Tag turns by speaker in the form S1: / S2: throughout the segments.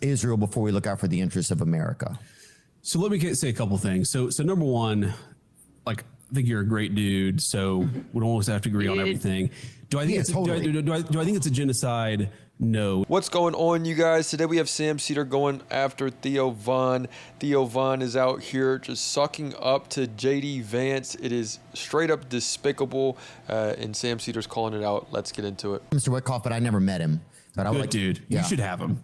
S1: Israel before we look out for the interests of America.
S2: So let me say a couple things. So number one, like, I think you're a great dude, so we don't always have to agree on everything. Do I think do I think it's a genocide? No.
S3: What's going on, you guys? Today we have Sam Seder going after Theo Von. Theo Von is out here just sucking up to JD Vance. It is straight up despicable, and Sam Seder's calling it out. Let's get into it.
S1: Mr. Witkoff, but I never met him. But I
S2: Good dude.
S1: Yeah.
S2: You should have him.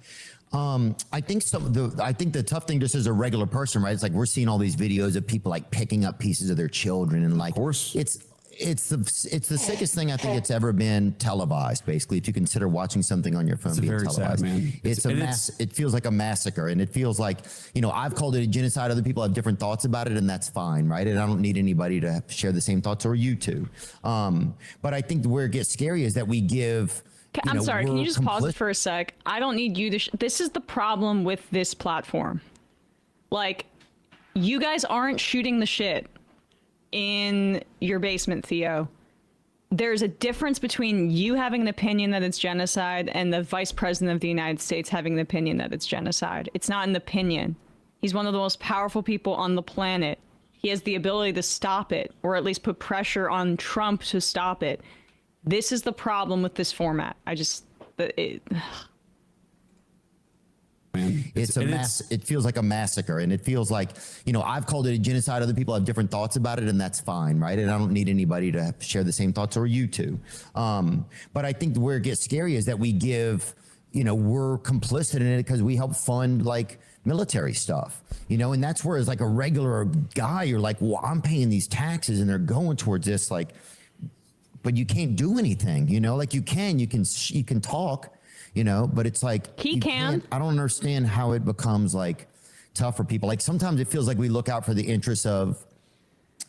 S1: I think the tough thing just as a regular person, right? It's like we're seeing all these videos of people like picking up pieces of their children, and like, of course, it's the sickest thing I think it's ever been televised. Basically, if you consider watching something on your phone being televised,
S2: sad, man.
S1: It feels like a massacre, and it feels like, you know, I've called it a genocide. Other people have different thoughts about it, and that's fine, right? And I don't need anybody to share the same thoughts, or you two. But I think where it gets scary is that we give.
S4: I'm sorry, can you just pause for a sec? I don't need you to... This is the problem with this platform. Like, you guys aren't shooting the shit in your basement, Theo. There's a difference between you having an opinion that it's genocide and the Vice President of the United States having an opinion that it's genocide. It's not an opinion. He's one of the most powerful people on the planet. He has the ability to stop it, or at least put pressure on Trump to stop it. This is the problem with this format.
S1: It feels like a massacre, and it feels like, you know, I've called it a genocide. Other people have different thoughts about it, and that's fine, right? And I don't need anybody to share the same thoughts, or you two. But I think where it gets scary is that we give, you know, we're complicit in it because we help fund like military stuff, you know, and that's where as like a regular guy, you're like, well, I'm paying these taxes and they're going towards this, like, but you can't do anything, you know, like you can talk, you know, but it's like,
S4: he can.
S1: I don't understand how it becomes like tough for people. Like sometimes it feels like we look out for the interests of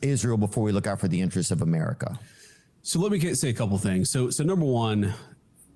S1: Israel before we look out for the interests of America.
S2: So let me say a couple things. So number one,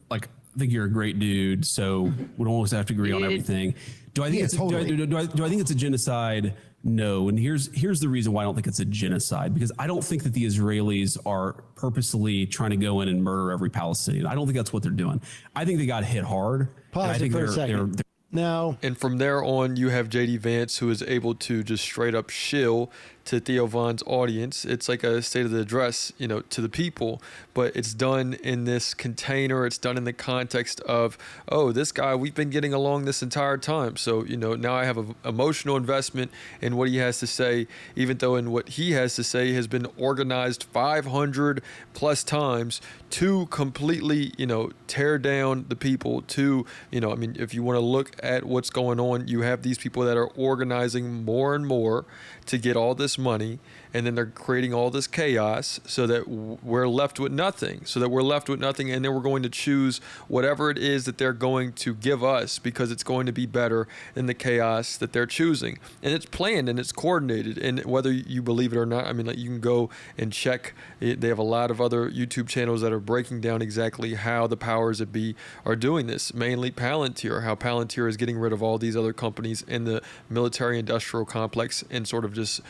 S2: like, I think you're a great dude, so we don't always have to agree on everything. Do I think do I think it's a genocide? No. And here's the reason why I don't think it's a genocide, because I don't think that the Israelis are purposely trying to go in and murder every Palestinian. I don't think that's what they're doing. I think they got hit hard.
S5: Pause it for a second. No.
S3: And from there on, you have JD Vance, who is able to just straight up shill to Theo Von's audience. It's like a state of the address, you know, to the people, but it's done in this container. It's done in the context of, oh, this guy, we've been getting along this entire time. So, you know, now I have an emotional investment in what he has to say, even though in what he has to say has been organized 500 plus times to completely, you know, tear down the people to, you know, I mean, if you want to look at what's going on, you have these people that are organizing more and more to get all this money, and then they're creating all this chaos so that we're left with nothing, and then we're going to choose whatever it is that they're going to give us because it's going to be better than the chaos that they're choosing. And it's planned and it's coordinated, and whether you believe it or not, I mean, like, you can go and check it. They have a lot of other YouTube channels that are breaking down exactly how the powers that be are doing this, mainly Palantir, how Palantir is getting rid of all these other companies in the military industrial complex and sort of just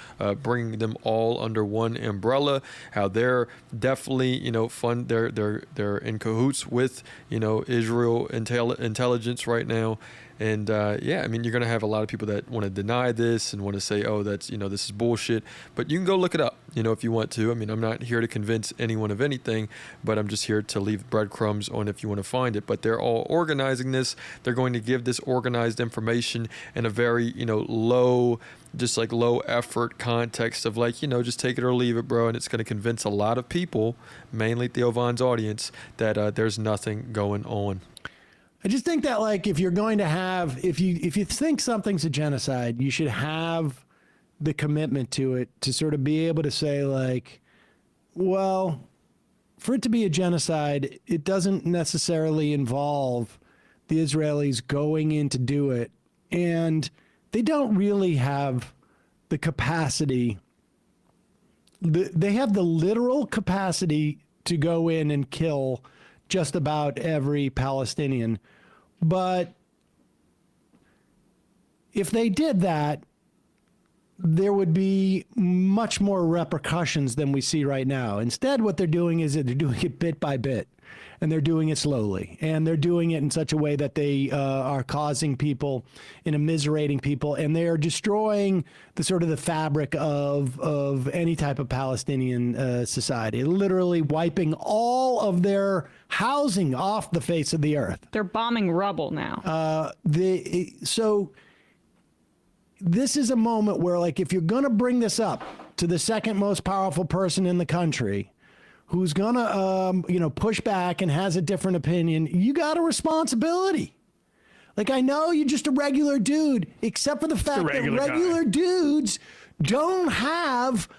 S3: bringing them all under one umbrella, how they're definitely, you know, they're in cahoots with, you know, Israel intelligence right now. And yeah, I mean, you're going to have a lot of people that want to deny this and want to say, oh, that's, you know, this is bullshit. But you can go look it up, you know, if you want to. I mean, I'm not here to convince anyone of anything, but I'm just here to leave breadcrumbs on if you want to find it. But they're all organizing this. They're going to give this organized information in a very, you know, low effort context of like, you know, just take it or leave it, bro. And it's going to convince a lot of people, mainly Theo Von's audience, that there's nothing going on.
S5: I just think that, like, if you're going to have, if you think something's a genocide, you should have the commitment to it to sort of be able to say, like, well, for it to be a genocide, it doesn't necessarily involve the Israelis going in to do it. And they don't really have the capacity. They have the literal capacity to go in and kill just about every Palestinian. But if they did that, there would be much more repercussions than we see right now. Instead, what they're doing is that they're doing it bit by bit, and they're doing it slowly, and they're doing it in such a way that they are causing people and immiserating people, and they are destroying the sort of the fabric of any type of Palestinian society, literally wiping all of their housing off the face of the earth.
S4: They're bombing rubble now.
S5: So this is a moment where, like, if you're going to bring this up to the second most powerful person in the country, who's going to, push back and has a different opinion, you got a responsibility. Like, I know you're just a regular dude, except for the fact that regular dudes don't have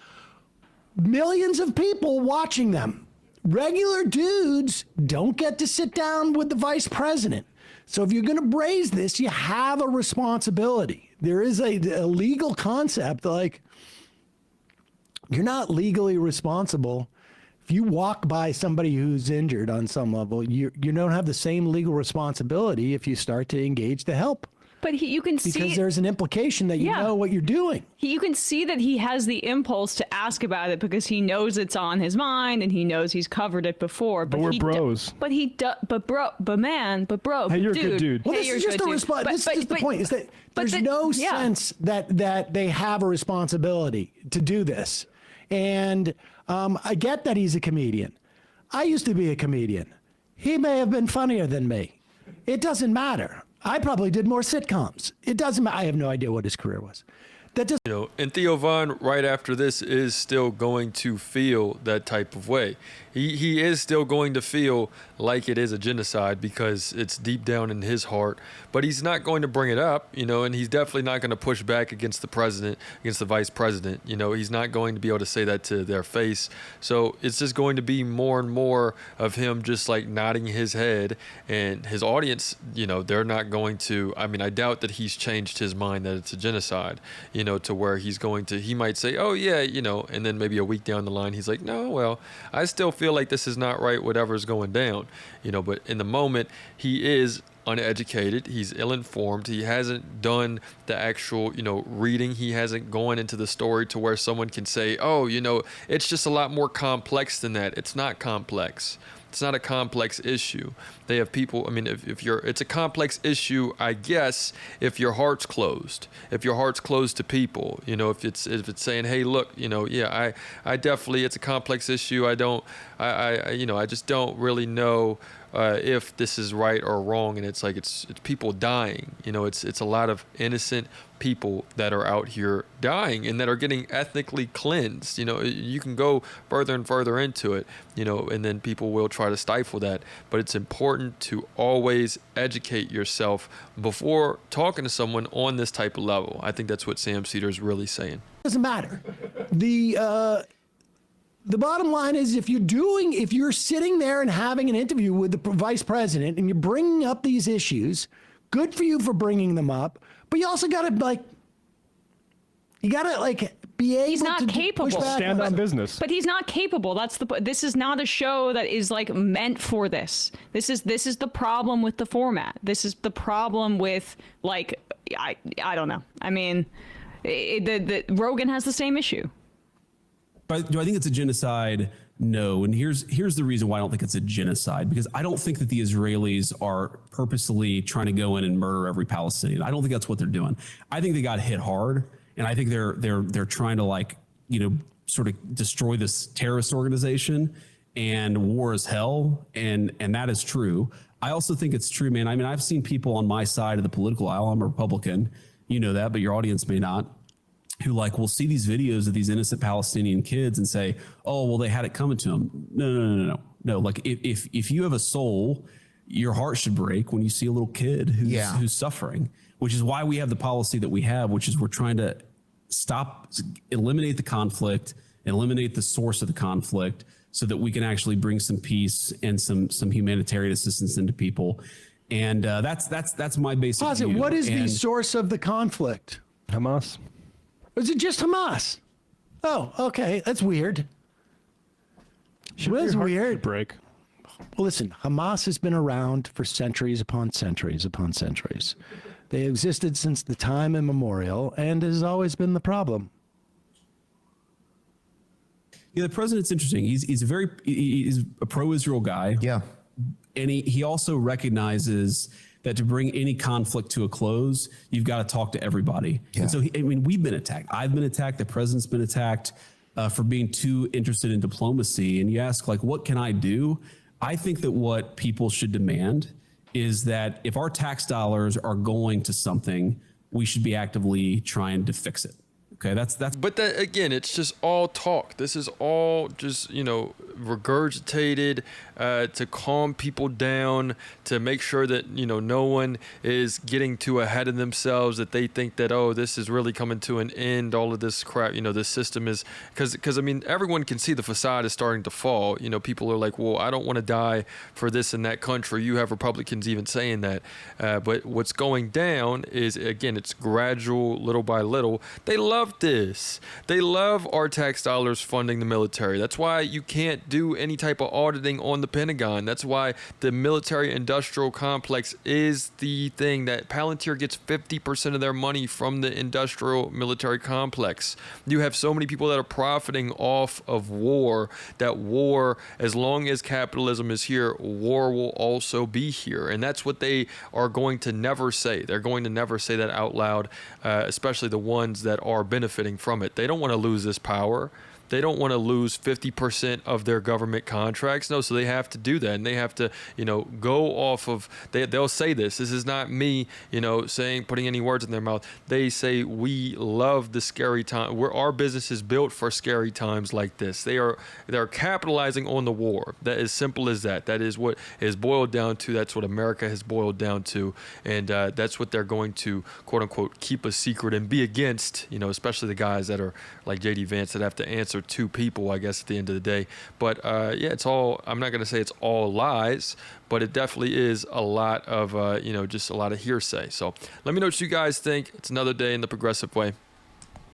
S5: millions of people watching them. Regular dudes don't get to sit down with the vice president. So if you're going to braise this, you have a responsibility. There is a legal concept, like, you're not legally responsible. If you walk by somebody who's injured on some level, you don't have the same legal responsibility if you start to engage to help.
S4: But you can see,
S5: because there's an implication that you know what you're doing.
S4: You can see that he has the impulse to ask about it because he knows it's on his mind and he knows he's covered it before. But
S6: we're bros.
S4: But you're a good dude.
S5: Well, this is just a response. This is just the point. Is that there's no sense that they have a responsibility to do this. And I get that he's a comedian. I used to be a comedian. He may have been funnier than me. It doesn't matter. I probably did more sitcoms. It doesn't matter. I have no idea what his career was. That just,
S3: and Theo Von, right after this, is still going to feel that type of way. He is still going to feel like it is a genocide because it's deep down in his heart, but he's not going to bring it up, and he's definitely not going to push back against the president, against the vice president. He's not going to be able to say that to their face. So it's just going to be more and more of him just like nodding his head, and his audience, they're not going to, I doubt that he's changed his mind that it's a genocide, to where he might say, oh yeah, and then maybe a week down the line, he's like, no, well, I still feel like this is not right, whatever's going down, but in the moment, he is uneducated, he's ill-informed, he hasn't done the actual, reading, he hasn't gone into the story to where someone can say, oh, it's just a lot more complex than that. It's not complex. It's not a complex issue. They have people, it's a complex issue, I guess, if your heart's closed. If your heart's closed to people, if it's saying, hey, look, I definitely, it's a complex issue. I just don't really know if this is right or wrong. And it's like, it's people dying, it's a lot of innocent people that are out here dying and that are getting ethnically cleansed. You can go further and further into it, and then people will try to stifle that. But it's important to always educate yourself before talking to someone on this type of level. I think that's what Sam Seder is really saying.
S5: Doesn't matter. The bottom line is, if you're sitting there and having an interview with the vice president and you're bringing up these issues, good for you for bringing them up. But you also got to be able
S4: he's not
S5: to
S4: capable.
S5: push back.
S6: Stand on business.
S4: But he's not capable. This is not a show that is meant for this. This is the problem with the format. This is the problem with I don't know. The Rogan has the same issue.
S2: But do I think it's a genocide? No. And here's the reason why I don't think it's a genocide, because I don't think that the Israelis are purposely trying to go in and murder every Palestinian. I don't think that's what they're doing. I think they got hit hard, and I think they're trying to sort of destroy this terrorist organization, and war is hell, and that is true. I also think it's true, man. I've seen people on my side of the political aisle. I'm a Republican, that, but your audience may not, who will see these videos of these innocent Palestinian kids and say, oh, well, they had it coming to them. No. If you have a soul, your heart should break when you see a little kid who's suffering, which is why we have the policy that we have, which is we're trying to eliminate the conflict, eliminate the source of the conflict, so that we can actually bring some peace and some humanitarian assistance into people. And that's my basic view.
S5: What is the source of the conflict?
S6: Hamas.
S5: Is it just Hamas? Oh, okay. That's weird. That's weird.
S6: Break.
S5: Well, listen, Hamas has been around for centuries upon centuries upon centuries. They existed since the time immemorial and has always been the problem.
S2: Yeah, the president's interesting. He's a pro-Israel guy.
S1: Yeah.
S2: And he also recognizes that to bring any conflict to a close, you've got to talk to everybody.
S1: Yeah.
S2: And so, we've been attacked. I've been attacked. The president's been attacked for being too interested in diplomacy. And you ask, like, what can I do? I think that what people should demand is that if our tax dollars are going to something, we should be actively trying to fix it. Okay, that's.
S3: But that, again, it's just all talk. This is all just, regurgitated to calm people down, to make sure that, no one is getting too ahead of themselves, that they think that, oh, this is really coming to an end. All of this crap, this system is because everyone can see the facade is starting to fall. People are like, well, I don't want to die for this and that country. You have Republicans even saying that. But what's going down is, again, it's gradual, little by little. They love this. They love our tax dollars funding the military. That's why you can't do any type of auditing on the Pentagon. That's why the military industrial complex is the thing that Palantir gets 50% of their money from the industrial military complex. You have so many people that are profiting off of war, that war, as long as capitalism is here, war will also be here. And that's what they are going to never say. They're going to never say that out loud, especially the ones that are benefiting from it. They don't want to lose this power. They don't want to lose 50% of their government contracts. No, so they have to do that. And they have to, go off of, they'll say this. This is not me, putting any words in their mouth. They say, we love the scary time. Our business is built for scary times like this. They're capitalizing on the war. That is simple as that. That is what is boiled down to. That's what America has boiled down to. And that's what they're going to, quote unquote, keep a secret and be against, especially the guys that are like JD Vance that have to answer to people, I guess, at the end of the day. But it's all, I'm not going to say it's all lies, but it definitely is a lot of, just a lot of hearsay. So let me know what you guys think. It's another day in the progressive way.